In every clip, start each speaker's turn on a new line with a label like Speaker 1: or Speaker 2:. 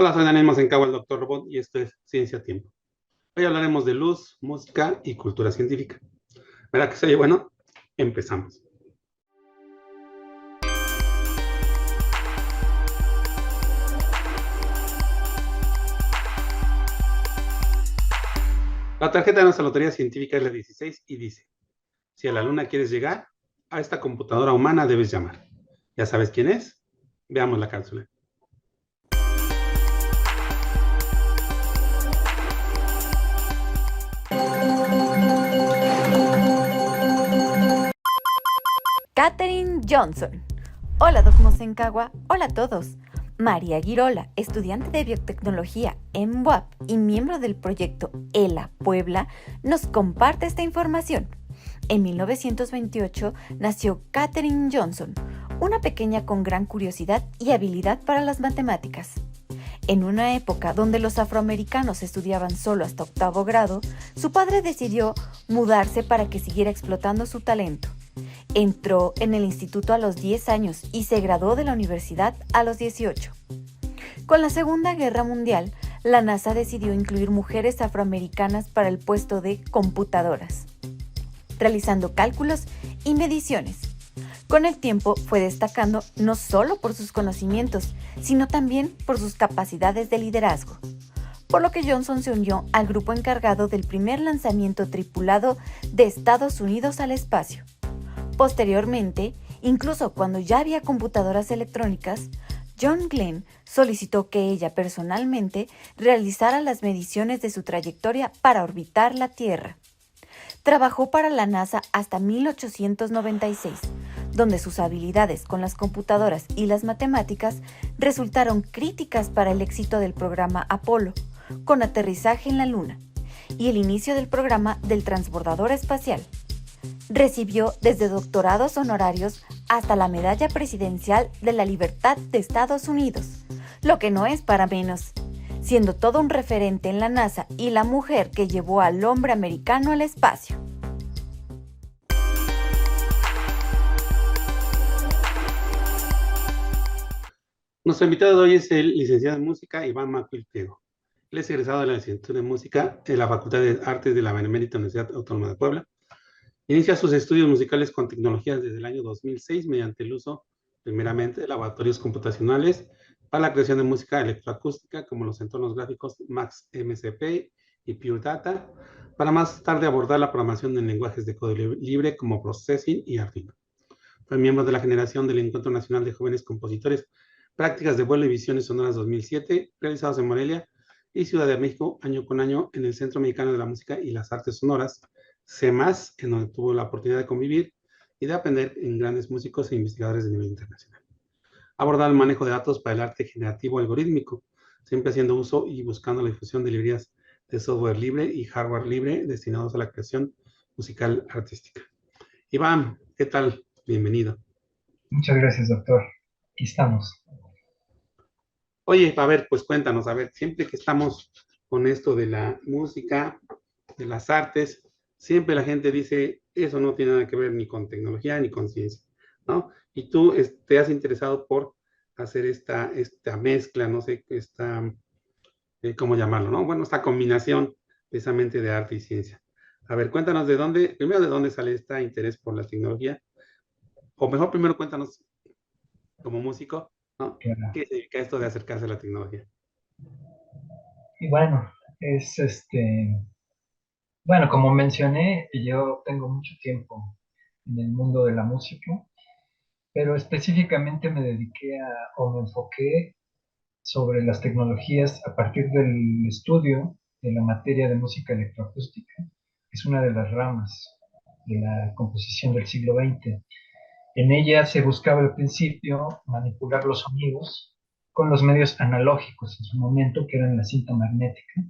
Speaker 1: Hola, soy Daniel Mosencagua, el Doctor Robot, y esto es Ciencia a Tiempo. Hoy hablaremos de luz, música y cultura científica. ¿Verdad que se oye bueno? Empezamos. La tarjeta de nuestra lotería científica es la 16 y dice: si a la luna quieres llegar, a esta computadora humana debes llamar. ¿Ya sabes quién es? Veamos la cápsula.
Speaker 2: Katherine Johnson. Hola, Doc Mosencagua. Hola a todos. María Girola, estudiante de biotecnología en UAP y miembro del proyecto ELA Puebla, nos comparte esta información. En 1928 nació Katherine Johnson, una pequeña con gran curiosidad y habilidad para las matemáticas. En una época donde los afroamericanos estudiaban solo hasta 8º grado, su padre decidió mudarse para que siguiera explotando su talento. Entró en el instituto a los 10 años y se graduó de la universidad a los 18. Con la Segunda Guerra Mundial, la NASA decidió incluir mujeres afroamericanas para el puesto de computadoras, realizando cálculos y mediciones. Con el tiempo fue destacando no solo por sus conocimientos, sino también por sus capacidades de liderazgo, por lo que Johnson se unió al grupo encargado del primer lanzamiento tripulado de Estados Unidos al espacio. Posteriormente, incluso cuando ya había computadoras electrónicas, John Glenn solicitó que ella personalmente realizara las mediciones de su trayectoria para orbitar la Tierra. Trabajó para la NASA hasta 1896, donde sus habilidades con las computadoras y las matemáticas resultaron críticas para el éxito del programa Apolo, con aterrizaje en la Luna, y el inicio del programa del transbordador espacial. Recibió desde doctorados honorarios hasta la Medalla Presidencial de la Libertad de Estados Unidos, lo que no es para menos, siendo todo un referente en la NASA y la mujer que llevó al hombre americano al espacio.
Speaker 1: Nuestro invitado de hoy es el licenciado en música Iván Macuil Pliego. Él es egresado de la licenciatura en música en la Facultad de Artes de la Benemérita Universidad Autónoma de Puebla. Inicia sus estudios musicales con tecnologías desde el año 2006 mediante el uso, primeramente, de laboratorios computacionales para la creación de música electroacústica, como los entornos gráficos Max MCP y Pure Data, para más tarde abordar la programación en lenguajes de código libre como Processing y Arduino. Fue miembro de la generación del Encuentro Nacional de Jóvenes Compositores, Prácticas de Vuelo y Visiones Sonoras 2007, realizados en Morelia y Ciudad de México, año con año, en el Centro Mexicano de la Música y las Artes Sonoras, CEMAS, en donde tuvo la oportunidad de convivir y de aprender en grandes músicos e investigadores de nivel internacional. Abordar el manejo de datos para el arte generativo algorítmico, siempre haciendo uso y buscando la difusión de librerías de software libre y hardware libre destinados a la creación musical artística. Iván, ¿qué tal? Bienvenido.
Speaker 3: Muchas gracias, doctor. Aquí estamos.
Speaker 1: Oye, a ver, pues cuéntanos, a ver, siempre que estamos con esto de la música, de las artes, siempre la gente dice, eso no tiene nada que ver ni con tecnología ni con ciencia, ¿no? Y tú te has interesado por hacer esta mezcla, no sé, ¿cómo llamarlo, no? Bueno, esta combinación precisamente de arte y ciencia. A ver, cuéntanos primero de dónde sale este interés por la tecnología, o mejor primero cuéntanos como músico, ¿no?
Speaker 3: Claro.
Speaker 1: ¿Qué significa esto de acercarse a la tecnología?
Speaker 3: Y bueno, es bueno, como mencioné, yo tengo mucho tiempo en el mundo de la música, pero específicamente me dediqué o me enfoqué sobre las tecnologías a partir del estudio de la materia de música electroacústica, que es una de las ramas de la composición del siglo XX. En ella se buscaba al principio manipular los sonidos con los medios analógicos en su momento, que eran la cinta magnética.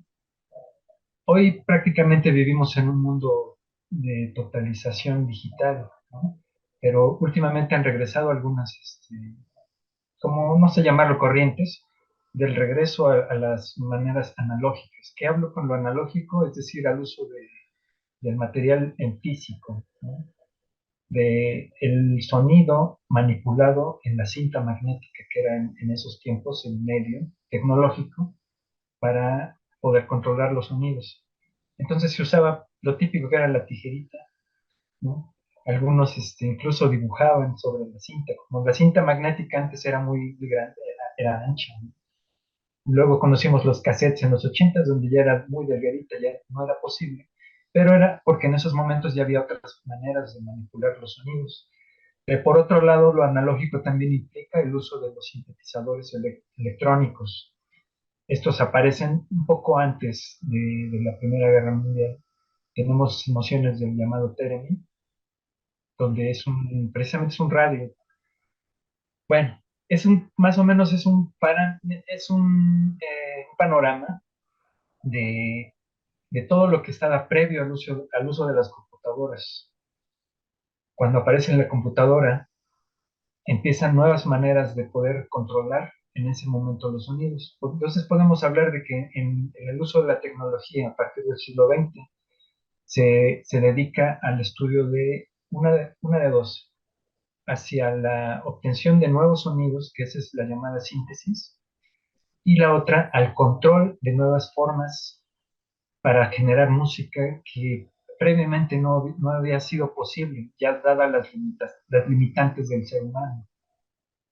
Speaker 3: Hoy prácticamente vivimos en un mundo de totalización digital, ¿no? Pero últimamente han regresado algunas, como no sé llamarlo, corrientes, del regreso a las maneras analógicas. ¿Qué hablo con lo analógico? Es decir, al uso del material en físico, ¿no? de el sonido manipulado en la cinta magnética, que era en esos tiempos el medio tecnológico para poder controlar los sonidos. Entonces se usaba lo típico que era la tijerita, ¿no? Algunos incluso dibujaban sobre la cinta, como la cinta magnética antes era muy grande, era ancha, ¿no? Luego conocimos los cassettes en los 80 donde ya era muy delgadita, ya no era posible, pero era porque en esos momentos ya había otras maneras de manipular los sonidos. Por otro lado, lo analógico también implica el uso de los sintetizadores electrónicos. Estos aparecen un poco antes de la Primera Guerra Mundial. Tenemos nociones del llamado theremin, donde precisamente es un radio. Bueno, más o menos es un panorama de, de todo lo que estaba previo al uso de las computadoras. Cuando aparece en la computadora, empiezan nuevas maneras de poder controlar en ese momento los sonidos. Entonces podemos hablar de que en el uso de la tecnología a partir del siglo XX se dedica al estudio de una de dos, hacia la obtención de nuevos sonidos, que esa es la llamada síntesis, y la otra al control de nuevas formas para generar música que previamente no había sido posible, ya dadas las limitantes del ser humano.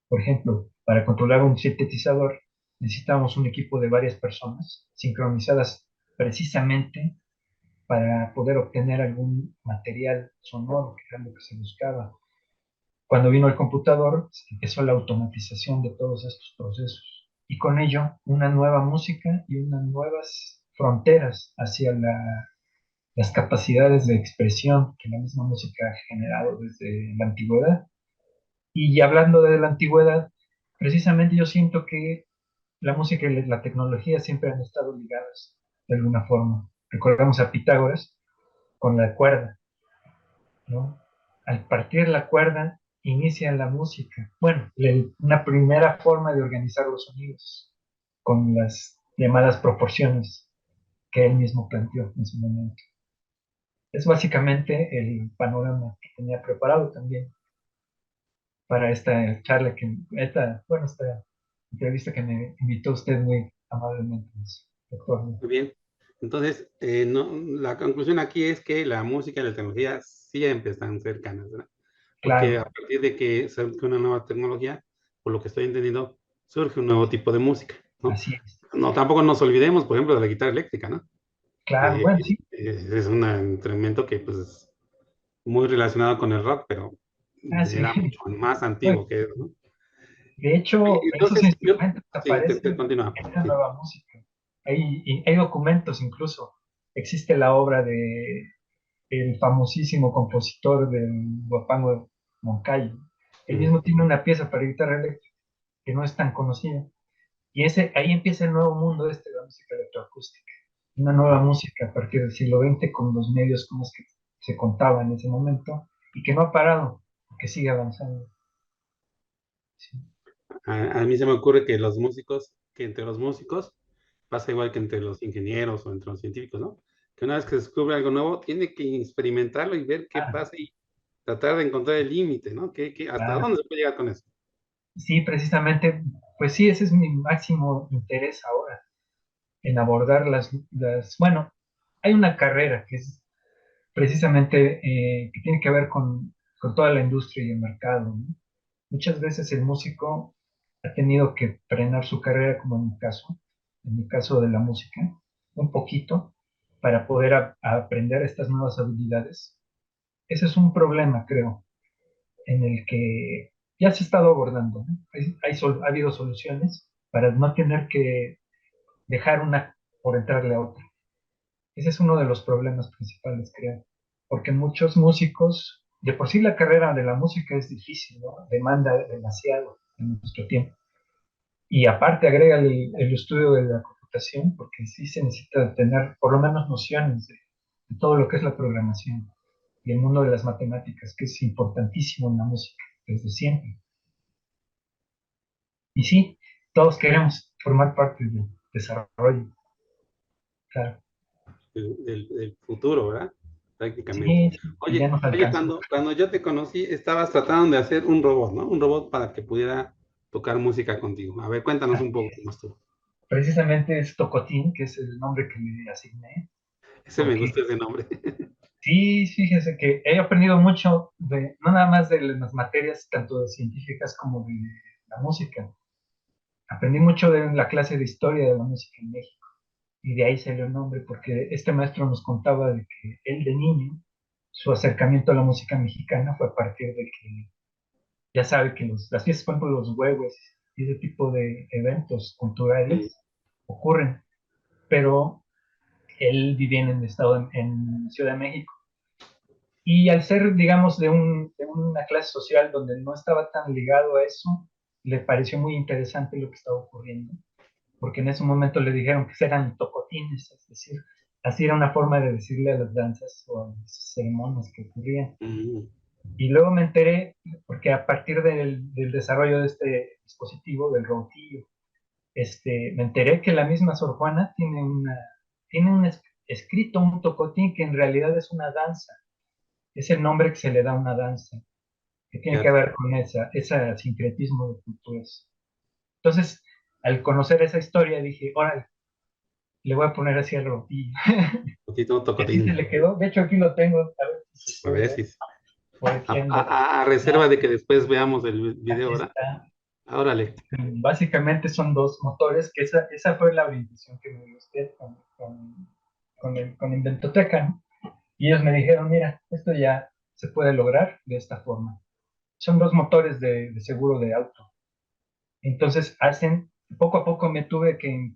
Speaker 3: Por ejemplo, para controlar un sintetizador necesitamos un equipo de varias personas sincronizadas precisamente para poder obtener algún material sonoro, que era lo que se buscaba. Cuando vino el computador, empezó la automatización de todos estos procesos y con ello una nueva música y unas nuevas fronteras hacia las capacidades de expresión que la misma música ha generado desde la antigüedad. Y hablando de la antigüedad, precisamente yo siento que la música y la tecnología siempre han estado ligadas de alguna forma. Recordamos a Pitágoras con la cuerda, ¿no? Al partir la cuerda inicia la música. Bueno, una primera forma de organizar los sonidos con las llamadas proporciones que él mismo planteó en su momento. Es básicamente el panorama que tenía preparado también para esta charla, esta entrevista que me invitó usted muy amablemente, doctor.
Speaker 1: Muy bien. Entonces, la conclusión aquí es que la música y la tecnología siempre están cercanas, ¿verdad? Porque a
Speaker 3: Claro,
Speaker 1: partir de que surge una nueva tecnología, por lo que estoy entendiendo, surge un nuevo tipo de música, ¿no?
Speaker 3: así es.
Speaker 1: No, tampoco nos olvidemos, por ejemplo, de la guitarra eléctrica, ¿no?
Speaker 3: Claro,
Speaker 1: Que
Speaker 3: bueno, sí.
Speaker 1: es un instrumento que pues es muy relacionado con el rock, pero
Speaker 3: Ah, sí.
Speaker 1: era mucho más
Speaker 3: Bueno,
Speaker 1: antiguo que eso, ¿no?
Speaker 3: de
Speaker 1: Oye,
Speaker 3: hecho, esos
Speaker 1: entonces,
Speaker 3: instrumentos
Speaker 1: sí, te
Speaker 3: aparecen
Speaker 1: continúa.
Speaker 3: en esa
Speaker 1: Sí.
Speaker 3: nueva música. Hay documentos incluso. Existe la obra de el famosísimo compositor del Huapango Moncayo. Él
Speaker 1: Ujú.
Speaker 3: mismo tiene una pieza para guitarra eléctrica que no es tan conocida. Y ahí empieza el nuevo mundo de la música electroacústica. Una nueva música a partir del siglo XX con los medios con los que se contaba en ese momento y que no ha parado, que sigue avanzando. Sí.
Speaker 1: A mí se me ocurre que que entre los músicos pasa igual que entre los ingenieros o entre los científicos, ¿no? Que una vez que se descubre algo nuevo, tiene que experimentarlo y ver qué
Speaker 3: Ah,
Speaker 1: pasa y tratar de encontrar el límite, ¿no? ¿Hasta
Speaker 3: ah,
Speaker 1: dónde se puede llegar con eso?
Speaker 3: sí, precisamente, pues sí, ese es mi máximo interés ahora, en abordar bueno, hay una carrera que es precisamente que tiene que ver con toda la industria y el mercado, ¿no? Muchas veces el músico ha tenido que frenar su carrera, como en mi caso de la música, un poquito, para poder aprender estas nuevas habilidades. Ese es un problema, creo, en el que ya se ha estado abordando, ¿no? Ha habido soluciones para no tener que dejar una por entrarle a otra. Ese es uno de los problemas principales, creo, porque muchos músicos, de por sí la carrera de la música es difícil, ¿no? Demanda demasiado en nuestro tiempo. Y aparte agrega el estudio de la computación, porque sí se necesita tener por lo menos nociones de todo lo que es la programación y el mundo de las matemáticas, que es importantísimo en la música desde siempre. Y sí, todos queremos formar parte del desarrollo, claro.
Speaker 1: Del futuro, ¿verdad? prácticamente.
Speaker 3: Sí, sí, y ya
Speaker 1: Oye,
Speaker 3: nos
Speaker 1: oye,
Speaker 3: alcanzó.
Speaker 1: cuando yo te conocí, estabas tratando de hacer un robot, ¿no? Un robot para que pudiera tocar música contigo. A ver, cuéntanos un
Speaker 3: Así
Speaker 1: poco cómo
Speaker 3: es.
Speaker 1: estuvo.
Speaker 3: Precisamente es Tocotín, que es el nombre que le asigné,
Speaker 1: Ese me
Speaker 3: porque
Speaker 1: gusta ese nombre.
Speaker 3: sí, fíjese que he aprendido mucho de, no nada más de las materias, tanto de científicas como de la música. Aprendí mucho de la clase de historia de la música en México y de ahí salió el nombre porque este maestro nos contaba de que él de niño, su acercamiento a la música mexicana fue a partir de que, ya sabe que las fiestas, por ejemplo, los huevos y ese tipo de eventos
Speaker 1: Mm,
Speaker 3: culturales ocurren, pero él vivía en el estado, en Ciudad de México. Y al ser, digamos, de una clase social donde no estaba tan ligado a eso, le pareció muy interesante lo que estaba ocurriendo, porque en ese momento le dijeron que eran tocotines, es decir, así era una forma de decirle a las danzas o a las ceremonias que ocurrían.
Speaker 1: mm,
Speaker 3: Y luego me enteré, porque a partir del desarrollo de este dispositivo, del robotillo, me enteré que la misma Sor Juana tiene un escrito, un tocotín que en realidad es una danza, es el nombre que se le da a una danza, que tiene que
Speaker 1: fíjate,
Speaker 3: ver con ese sincretismo de culturas. Entonces, al conocer esa historia, dije, órale, le voy a poner así al robotillo.
Speaker 1: poquito
Speaker 3: Y así se
Speaker 1: tocotín.
Speaker 3: le quedó. De hecho, aquí lo tengo, a ver si se
Speaker 1: A
Speaker 3: puede
Speaker 1: ver
Speaker 3: ver.
Speaker 1: si.
Speaker 3: Por aquí anda.
Speaker 1: A reserva de que después veamos el video,
Speaker 3: Aquí
Speaker 1: ¿verdad?
Speaker 3: está.
Speaker 1: Ah, órale.
Speaker 3: Básicamente son dos motores, que esa fue la orientación que me dio usted con Inventoteca, ¿no? Y ellos me dijeron, mira, esto ya se puede lograr de esta forma. Son dos motores de seguro de auto. Entonces, poco a poco me tuve que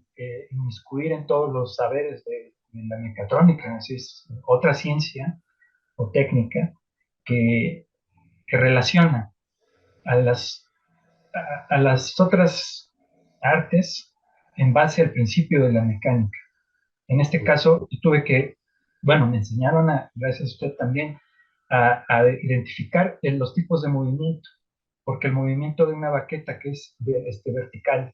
Speaker 3: inmiscuir en todos los saberes de la mecatrónica, así es otra ciencia o técnica que, que relaciona a a las otras artes en base al principio de la mecánica. En este caso, tuve que, bueno, me enseñaron, gracias a usted también, a identificar los tipos de movimiento, porque el movimiento de una baqueta que es vertical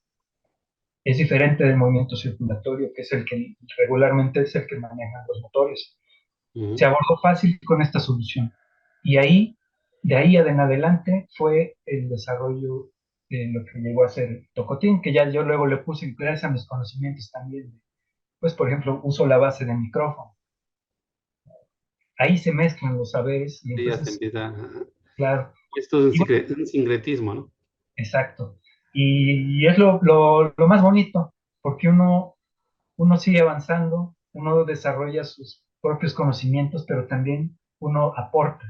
Speaker 3: es diferente del movimiento circulatorio, que es el que regularmente es el que manejan los motores. Se
Speaker 1: Ujú.
Speaker 3: abordó fácil con esta solución. Y ahí, de ahí en adelante, fue el desarrollo de lo que llegó a ser Tocotín, que ya yo luego le puse gracias a mis conocimientos también. Pues, por ejemplo, uso la base de micrófono. Ahí se mezclan los saberes y
Speaker 1: Sí, ya se
Speaker 3: entonces,
Speaker 1: empieza. Ajá.
Speaker 3: claro,
Speaker 1: Esto es
Speaker 3: y bueno,
Speaker 1: un sincretismo, ¿no?
Speaker 3: exacto. Y es lo más bonito, porque uno sigue avanzando, uno desarrolla sus propios conocimientos, pero también uno aporta,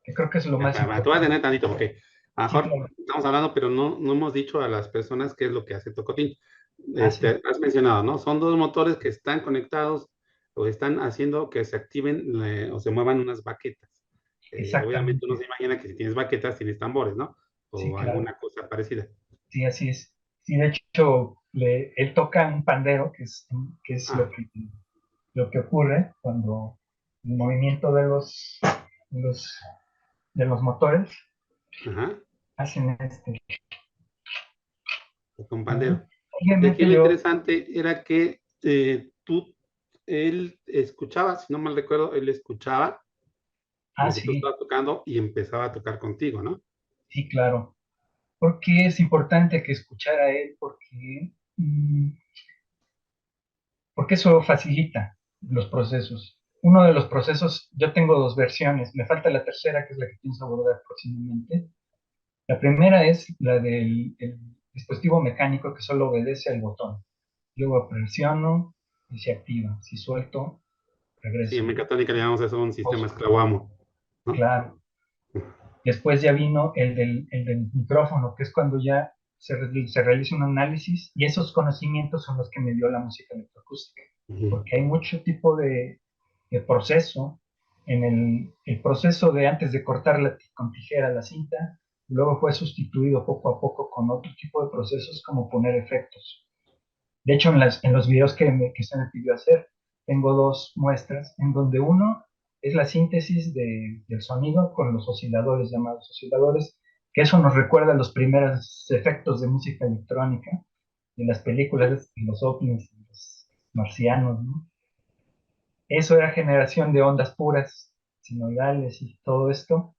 Speaker 3: que creo que es lo más
Speaker 1: Te voy a
Speaker 3: importante.
Speaker 1: tener tantito porque a lo
Speaker 3: Sí,
Speaker 1: mejor
Speaker 3: claro.
Speaker 1: estamos hablando, pero no hemos dicho a las personas qué es lo que hace Tocotín.
Speaker 3: Ah, sí,
Speaker 1: Has mencionado, ¿no? Son dos motores que están conectados o están haciendo que se activen o se muevan unas baquetas. Obviamente uno
Speaker 3: exactamente.
Speaker 1: se imagina que si tienes baquetas tienes tambores, ¿no?
Speaker 3: Sí,
Speaker 1: O
Speaker 3: claro.
Speaker 1: alguna cosa parecida.
Speaker 3: Sí, así es. Sí, de hecho, él toca un pandero, que es
Speaker 1: Ah,
Speaker 3: lo que ocurre cuando el movimiento los, de los motores
Speaker 1: ajá,
Speaker 3: hacen
Speaker 1: con
Speaker 3: ¿no?
Speaker 1: pandero. Y aquí
Speaker 3: Obviamente
Speaker 1: lo
Speaker 3: yo,
Speaker 1: interesante era que él escuchaba, si no mal recuerdo, él escuchaba lo que tú
Speaker 3: sí,
Speaker 1: estabas tocando y empezaba a tocar contigo, ¿no?
Speaker 3: sí, claro. Porque es importante que escuchara a él, porque eso facilita los procesos. Uno de los procesos, yo tengo dos versiones, me falta la tercera, que es la que pienso abordar próximamente. La primera es la del el dispositivo mecánico que solo obedece al botón. Luego presiono y se activa. Si suelto,
Speaker 1: Sí, en
Speaker 3: regreso.
Speaker 1: mecatrónica le llamamos eso un sistema
Speaker 3: Post.
Speaker 1: esclavo amo, ¿no?
Speaker 3: Claro. Después ya vino el del micrófono, que es cuando ya se realiza un análisis y esos conocimientos son los que me dio la música electroacústica,
Speaker 1: Ujú.
Speaker 3: porque hay mucho tipo de proceso. En el proceso de antes de cortar con tijera la cinta, luego fue sustituido poco a poco con otro tipo de procesos como poner efectos. De hecho, en los videos que se me pidió hacer, tengo dos muestras en donde uno es la síntesis del sonido con los osciladores, llamados osciladores, que eso nos recuerda a los primeros efectos de música electrónica, de las películas, de los ovnis, de los marcianos, ¿no? Eso era generación de ondas puras. sinoidales y todo esto.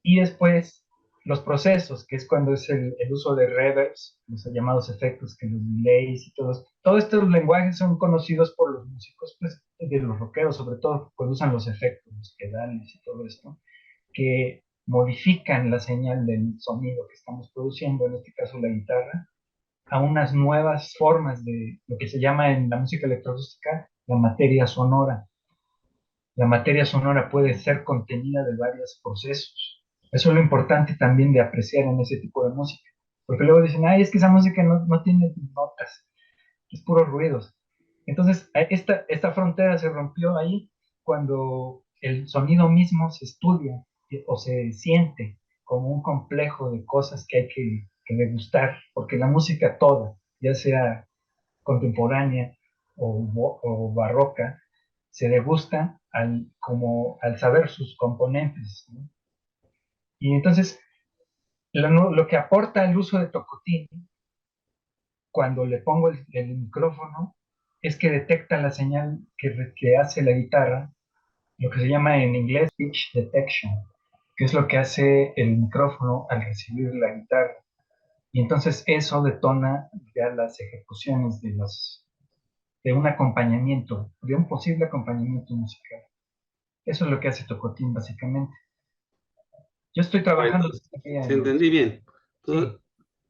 Speaker 3: Y después los procesos, que es cuando es el uso de reverbs, los llamados efectos, que los delays y todos estos lenguajes son conocidos por los músicos, pues de los rockeros, sobre todo cuando usan los efectos, los pedales y todo esto, que modifican la señal del sonido que estamos produciendo, en este caso la guitarra, a unas nuevas formas de lo que se llama en la música electroacústica la materia sonora. La materia sonora puede ser contenida de varios procesos. Eso es lo importante también de apreciar en ese tipo de música. Porque luego dicen, ay, es que esa música no tiene notas, es puros ruidos. Entonces, esta frontera se rompió ahí cuando el sonido mismo se estudia o se siente como un complejo de cosas que hay que degustar, porque la música toda, ya sea contemporánea o barroca, se degusta como al saber sus componentes, ¿no? Y entonces, lo que aporta el uso de tocotín cuando le pongo el micrófono es que detecta la señal que hace la guitarra, lo que se llama en inglés pitch detection, que es lo que hace el micrófono al recibir la guitarra. Y entonces eso detona ya las ejecuciones de un acompañamiento, de un posible acompañamiento musical. Eso es lo que hace Tocotín, básicamente. Yo estoy trabajando
Speaker 1: Entonces,
Speaker 3: todavía
Speaker 1: si
Speaker 3: en los...
Speaker 1: entendí bien.
Speaker 3: Sí,
Speaker 1: Entonces,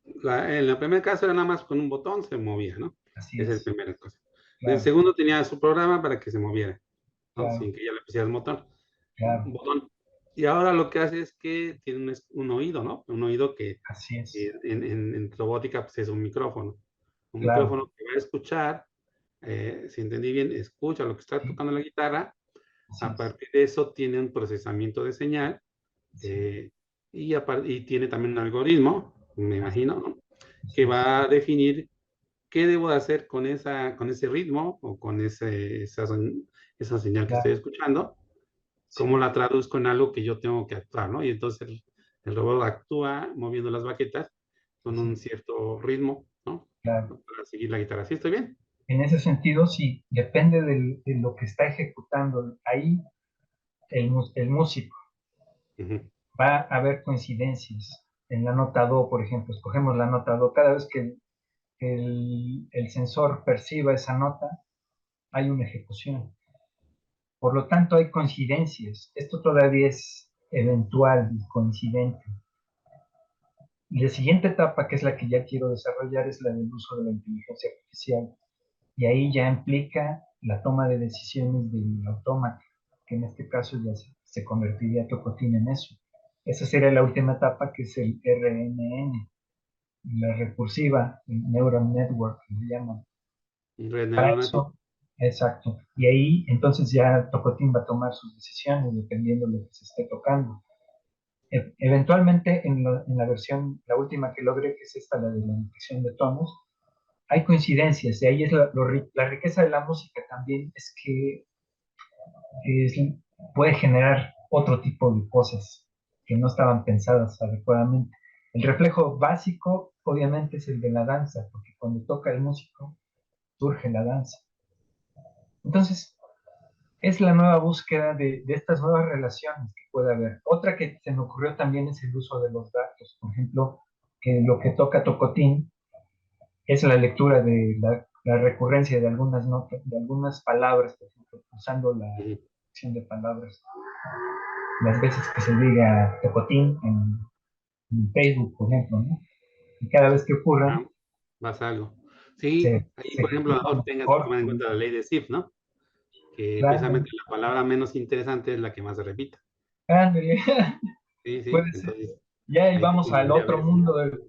Speaker 1: en el primer caso era nada más con un botón se movía, ¿no?
Speaker 3: así
Speaker 1: Esa es
Speaker 3: es,
Speaker 1: la primera cosa. En el
Speaker 3: claro,
Speaker 1: segundo tenía su programa para que se moviera, ¿no?
Speaker 3: claro,
Speaker 1: Sin que ya le pusieras
Speaker 3: claro,
Speaker 1: botón. Y ahora lo que hace es que tiene un oído, ¿no? Un oído que
Speaker 3: así es,
Speaker 1: en robótica pues es un micrófono. Un
Speaker 3: claro,
Speaker 1: micrófono que va a escuchar, si entendí bien, escucha lo que está
Speaker 3: sí,
Speaker 1: tocando la guitarra.
Speaker 3: así
Speaker 1: A
Speaker 3: es,
Speaker 1: partir de eso tiene un procesamiento de señal,
Speaker 3: sí,
Speaker 1: eh, y tiene también un algoritmo, me
Speaker 3: así,
Speaker 1: imagino, ¿no?
Speaker 3: así
Speaker 1: Que
Speaker 3: es,
Speaker 1: va a definir qué debo de hacer con ese ritmo o con esa señal que estoy
Speaker 3: claro,
Speaker 1: escuchando,
Speaker 3: sí,
Speaker 1: cómo la traduzco en algo que yo tengo que actuar, ¿no? Y entonces el robot actúa moviendo las baquetas con
Speaker 3: así
Speaker 1: un
Speaker 3: es,
Speaker 1: cierto ritmo, ¿no?
Speaker 3: claro.
Speaker 1: Para seguir la guitarra. ¿Sí estoy bien?
Speaker 3: En ese sentido, sí, depende de lo que está ejecutando ahí el músico.
Speaker 1: Ujú.
Speaker 3: Va a haber coincidencias en la nota do, por ejemplo, escogemos la nota do, cada vez que el sensor perciba esa nota, hay una ejecución. Por lo tanto, hay coincidencias. Esto todavía es eventual y coincidente. Y la siguiente etapa, que es la que ya quiero desarrollar, es la del uso de la inteligencia artificial. Y ahí ya implica la toma de decisiones del autómata, que en este caso ya se convertiría Tocotín en eso. Esa sería la última etapa, que es el RNN, la recursiva, el Neural Network, que le llaman.
Speaker 1: Red
Speaker 3: Para
Speaker 1: neuronal.
Speaker 3: eso, exacto. Y ahí entonces ya Tocotín va a tomar sus decisiones dependiendo de lo que se esté tocando. Eventualmente en la versión, la última que logré, que es esta, la de la detección de tonos, hay coincidencias, y ahí es la riqueza de la música también, es que es, puede generar otro tipo de cosas que no estaban pensadas adecuadamente. El reflejo básico, obviamente, es el de la danza, porque cuando toca el músico, surge la danza. Entonces, es la nueva búsqueda de estas nuevas relaciones que puede haber. Otra que se me ocurrió también es el uso de los datos. Por ejemplo, que lo que toca Tocotín es la lectura de la recurrencia de algunas notas, de algunas palabras, por ejemplo, usando la
Speaker 1: Ujú.
Speaker 3: acción de palabras. Las veces que se diga Tocotín en Facebook, por ejemplo, ¿no? Y cada vez que ocurra,
Speaker 1: Ah, vas a algo. Sí, ahí
Speaker 3: se
Speaker 1: por ejemplo,
Speaker 3: ejecuta
Speaker 1: ahora
Speaker 3: un
Speaker 1: tengas que tomar
Speaker 3: corte,
Speaker 1: en
Speaker 3: ¿no?
Speaker 1: cuenta la ley de Zipf, ¿no? Que
Speaker 3: Claro,
Speaker 1: precisamente la palabra menos interesante es la que más se repita.
Speaker 3: ándale,
Speaker 1: Sí,
Speaker 3: puede
Speaker 1: sí,
Speaker 3: ser.
Speaker 1: entonces
Speaker 3: Ya ahí
Speaker 1: ahí se
Speaker 3: vamos al
Speaker 1: confunde a
Speaker 3: otro
Speaker 1: veces,
Speaker 3: mundo,
Speaker 1: ¿no?
Speaker 3: del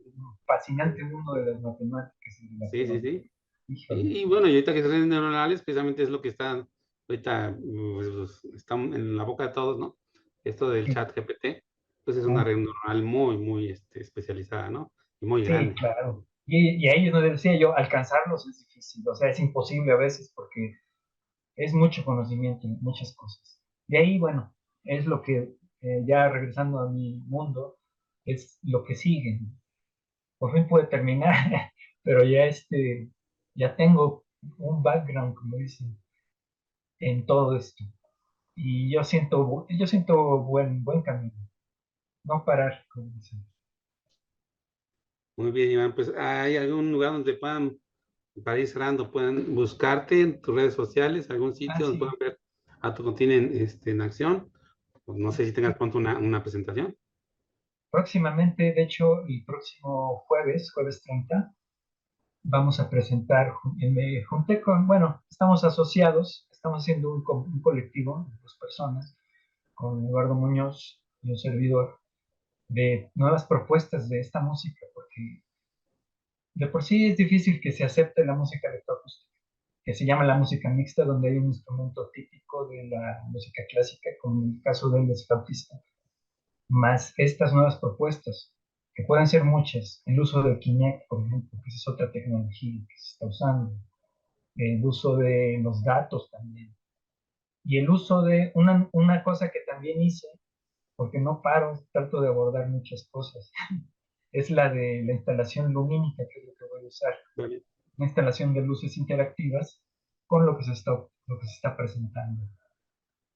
Speaker 3: fascinante mundo de las matemáticas y de la
Speaker 1: Sí, sí,
Speaker 3: probabilidad.
Speaker 1: sí.
Speaker 3: Híjole,
Speaker 1: Y bueno, y ahorita que se redes neuronales, precisamente es lo que está ahorita, pues, está en la boca de todos, ¿no? Esto del
Speaker 3: sí,
Speaker 1: chat GPT, pues es una
Speaker 3: ah,
Speaker 1: red neuronal muy, muy especializada, ¿no? Y muy
Speaker 3: sí,
Speaker 1: grande.
Speaker 3: claro. Y ahí es donde decía yo, alcanzarlos es difícil, o sea, es imposible a veces porque es mucho conocimiento, muchas cosas. Y ahí, bueno, es lo que, ya regresando a mi mundo, es lo que sigue. Por fin pude terminar, pero ya ya tengo un background, como dicen, en todo esto. y yo siento buen camino, no parar, como dicen.
Speaker 1: Muy bien, Iván. Pues hay algún lugar donde puedan, para ir cerrando, puedan buscarte en tus redes sociales, algún
Speaker 3: Ah,
Speaker 1: sitio donde
Speaker 3: sí,
Speaker 1: puedan ver a tu continente en acción. Pues no sé si tengas pronto una presentación.
Speaker 3: próximamente, de hecho, el próximo jueves 30, vamos a presentar, me junté bueno, estamos asociados, estamos haciendo un colectivo de 2 personas, con Eduardo Muñoz y un servidor, de nuevas propuestas de esta música, porque de por sí es difícil que se acepte la música electroacústica, que se llama la música mixta, donde hay un instrumento típico de la música clásica, como en el caso del flautista, más estas nuevas propuestas, que pueden ser muchas, el uso del Kinect, por ejemplo, que esa es otra tecnología que se está usando, el uso de los datos también, y el uso de una cosa que también hice, porque no paro, trato de abordar muchas cosas, es la de la instalación lumínica, que es lo que voy a usar,
Speaker 1: Vale.
Speaker 3: una instalación de luces interactivas con lo que se está presentando.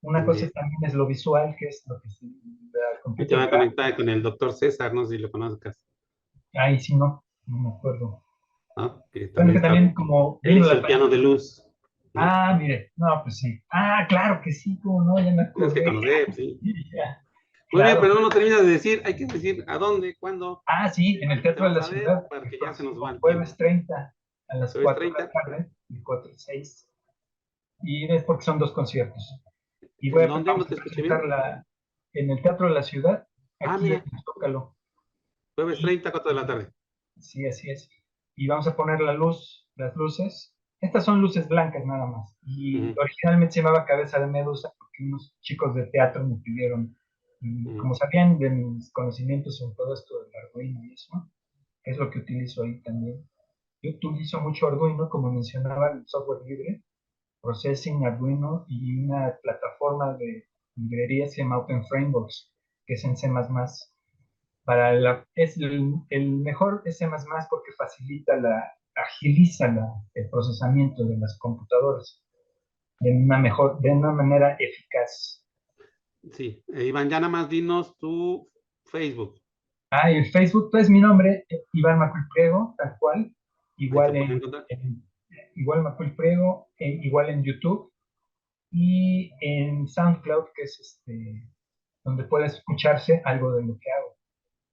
Speaker 3: Una cosa
Speaker 1: Bien.
Speaker 3: también es lo visual, que es lo que se, la
Speaker 1: Ahí te
Speaker 3: computer
Speaker 1: va a
Speaker 3: graphics.
Speaker 1: conectar con el doctor César, no sé si lo conozcas,
Speaker 3: Ahí sí no me acuerdo.
Speaker 1: ¿no? Que
Speaker 3: Bueno,
Speaker 1: también
Speaker 3: que
Speaker 1: está,
Speaker 3: también como
Speaker 1: él
Speaker 3: vino
Speaker 1: hizo
Speaker 3: la
Speaker 1: el piano de
Speaker 3: pandemia.
Speaker 1: luz, ¿no?
Speaker 3: Ah, mire, no, pues sí. Ah, claro que sí, como no, ya me
Speaker 1: Tienes que
Speaker 3: acordé.
Speaker 1: conocer, sí.
Speaker 3: Ya,
Speaker 1: Muy bien,
Speaker 3: claro.
Speaker 1: pero no termina de decir, hay que decir a dónde, cuándo,
Speaker 3: Ah, sí, en el
Speaker 1: te
Speaker 3: Teatro de
Speaker 1: vamos
Speaker 3: la
Speaker 1: a ver,
Speaker 3: Ciudad,
Speaker 1: para
Speaker 3: el
Speaker 1: que ya se nos va
Speaker 3: próximo
Speaker 1: el tiempo.
Speaker 3: jueves 30 a las
Speaker 1: Jueves
Speaker 3: 4 de la
Speaker 1: 30,
Speaker 3: tarde, el 4 y 6. Y es porque son 2 conciertos. Y
Speaker 1: ¿en dónde?
Speaker 3: vamos
Speaker 1: ¿No
Speaker 3: a
Speaker 1: te escuché bien?
Speaker 3: presentarla en el Teatro de la Ciudad,
Speaker 1: Ah,
Speaker 3: aquí en
Speaker 1: mira,
Speaker 3: el Zócalo.
Speaker 1: jueves
Speaker 3: Y
Speaker 1: 30, 4 de la tarde.
Speaker 3: sí, así es. Y vamos a poner las luces. Estas son luces blancas nada más. Y
Speaker 1: Ujú,
Speaker 3: originalmente se llamaba Cabeza de Medusa porque unos chicos de teatro me pidieron,
Speaker 1: ujú.
Speaker 3: como sabían de mis conocimientos en todo esto del Arduino y eso, que es lo que utilizo ahí también. Yo utilizo mucho Arduino, como mencionaba, el software libre, Processing, Arduino y una plataforma de librería se llama Open Frameworks, que es en C++. Es el mejor es C++ porque agiliza el procesamiento de las computadoras de una manera eficaz.
Speaker 1: Sí, Iván, ya nada más dinos tu Facebook.
Speaker 3: Ah, y el Facebook, pues mi nombre, Iván Macuil Priego, tal cual,
Speaker 1: Ahí te
Speaker 3: igual
Speaker 1: pueden
Speaker 3: en,
Speaker 1: encontrar.
Speaker 3: igual Macuil Priego, igual en YouTube y en SoundCloud, que es donde puede escucharse algo de lo que hago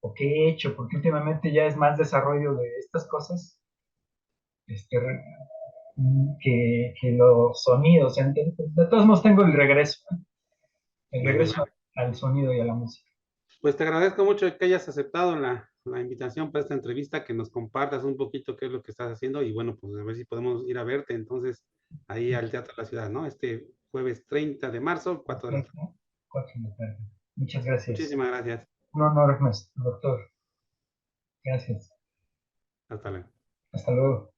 Speaker 3: o que he hecho, porque últimamente ya es más desarrollo de estas cosas, este, que los sonidos. De todos modos tengo el
Speaker 1: Bueno,
Speaker 3: regreso
Speaker 1: Iván,
Speaker 3: al sonido y a la música.
Speaker 1: pues te agradezco mucho que hayas aceptado la invitación para esta entrevista, que nos compartas un poquito qué es lo que estás haciendo y bueno, pues a ver si podemos ir a verte entonces ahí al Teatro de la Ciudad, ¿no? Este jueves 30 de marzo, 4 de la tarde.
Speaker 3: 4 de la tarde. Muchas gracias.
Speaker 1: Muchísimas gracias.
Speaker 3: Un honor, doctor. Gracias.
Speaker 1: Hasta luego.
Speaker 3: Hasta luego.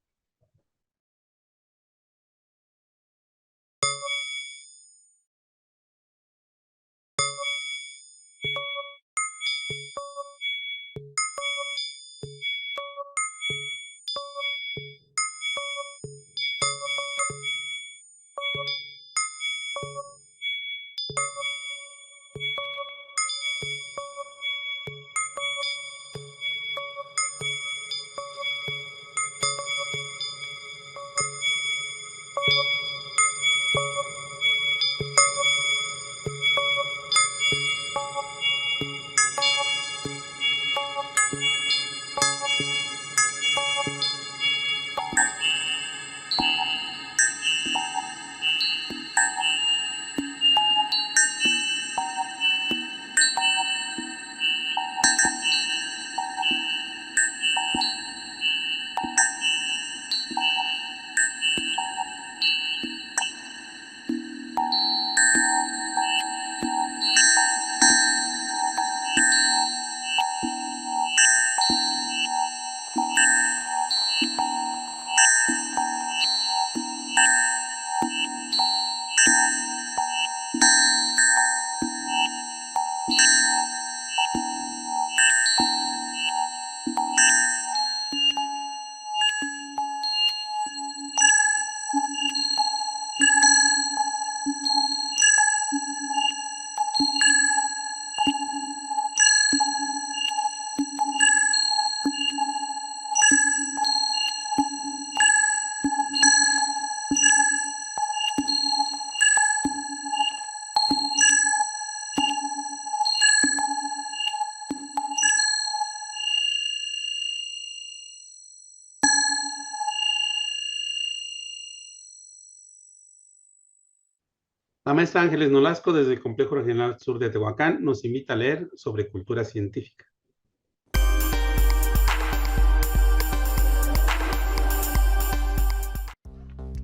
Speaker 1: La maestra Ángeles Nolasco, desde el Complejo Regional Sur de Tehuacán, nos invita a leer sobre cultura científica.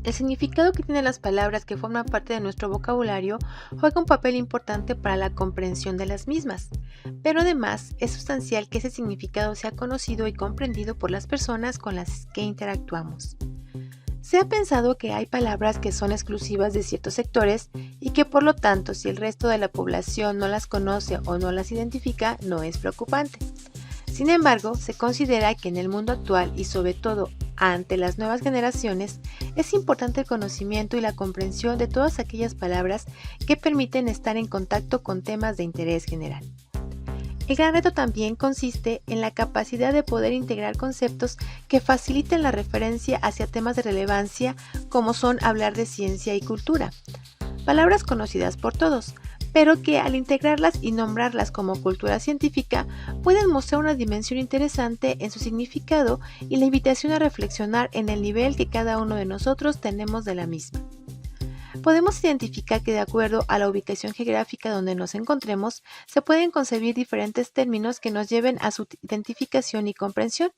Speaker 4: El significado que tienen las palabras que forman parte de nuestro vocabulario juega un papel importante para la comprensión de las mismas, pero además es sustancial que ese significado sea conocido y comprendido por las personas con las que interactuamos. Se ha pensado que hay palabras que son exclusivas de ciertos sectores y que por lo tanto si el resto de la población no las conoce o no las identifica no es preocupante. Sin embargo, se considera que en el mundo actual y sobre todo ante las nuevas generaciones es importante el conocimiento y la comprensión de todas aquellas palabras que permiten estar en contacto con temas de interés general. El gran reto también consiste en la capacidad de poder integrar conceptos que faciliten la referencia hacia temas de relevancia como son hablar de ciencia y cultura, palabras conocidas por todos, pero que al integrarlas y nombrarlas como cultura científica pueden mostrar una dimensión interesante en su significado y la invitación a reflexionar en el nivel que cada uno de nosotros tenemos de la misma. Podemos identificar que de acuerdo a la ubicación geográfica donde nos encontremos, se pueden concebir diferentes términos que nos lleven a su identificación y comprensión,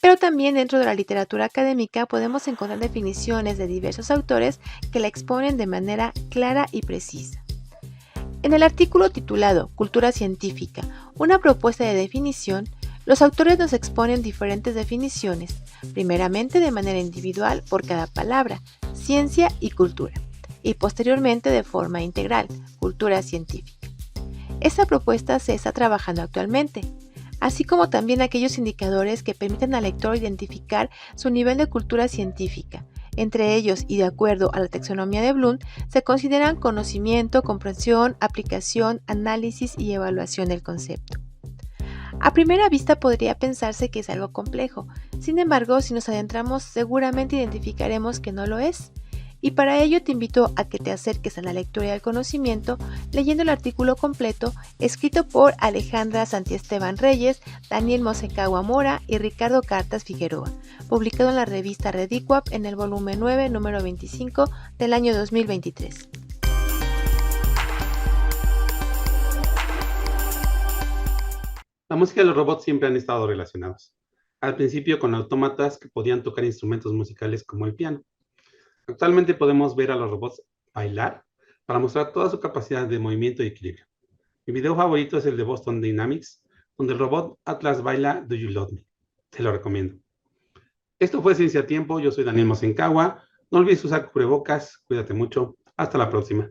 Speaker 4: pero también dentro de la literatura académica podemos encontrar definiciones de diversos autores que la exponen de manera clara y precisa. En el artículo titulado Cultura científica, una propuesta de definición, los autores nos exponen diferentes definiciones, primeramente de manera individual por cada palabra, ciencia y cultura, y posteriormente de forma integral, cultura científica. Esta propuesta se está trabajando actualmente, así como también aquellos indicadores que permiten al lector identificar su nivel de cultura científica. Entre ellos, y de acuerdo a la taxonomía de Bloom, se consideran conocimiento, comprensión, aplicación, análisis y evaluación del concepto. A primera vista podría pensarse que es algo complejo, sin embargo, si nos adentramos seguramente identificaremos que no lo es. Y para ello te invito a que te acerques a la lectura y al conocimiento leyendo el artículo completo escrito por Alejandra Santiesteban Reyes, Daniel Mosecagua Mora y Ricardo Cartas Figueroa, publicado en la revista Redicuap en el volumen 9, número 25 del año 2023.
Speaker 1: La música y los robots siempre han estado relacionados. Al principio con autómatas que podían tocar instrumentos musicales como el piano. Actualmente podemos ver a los robots bailar para mostrar toda su capacidad de movimiento y equilibrio. Mi video favorito es el de Boston Dynamics, donde el robot Atlas baila Do You Love Me. Te lo recomiendo. Esto fue Ciencia a Tiempo. Yo soy Daniel Mosencagua. No olvides usar cubrebocas. Cuídate mucho. Hasta la próxima.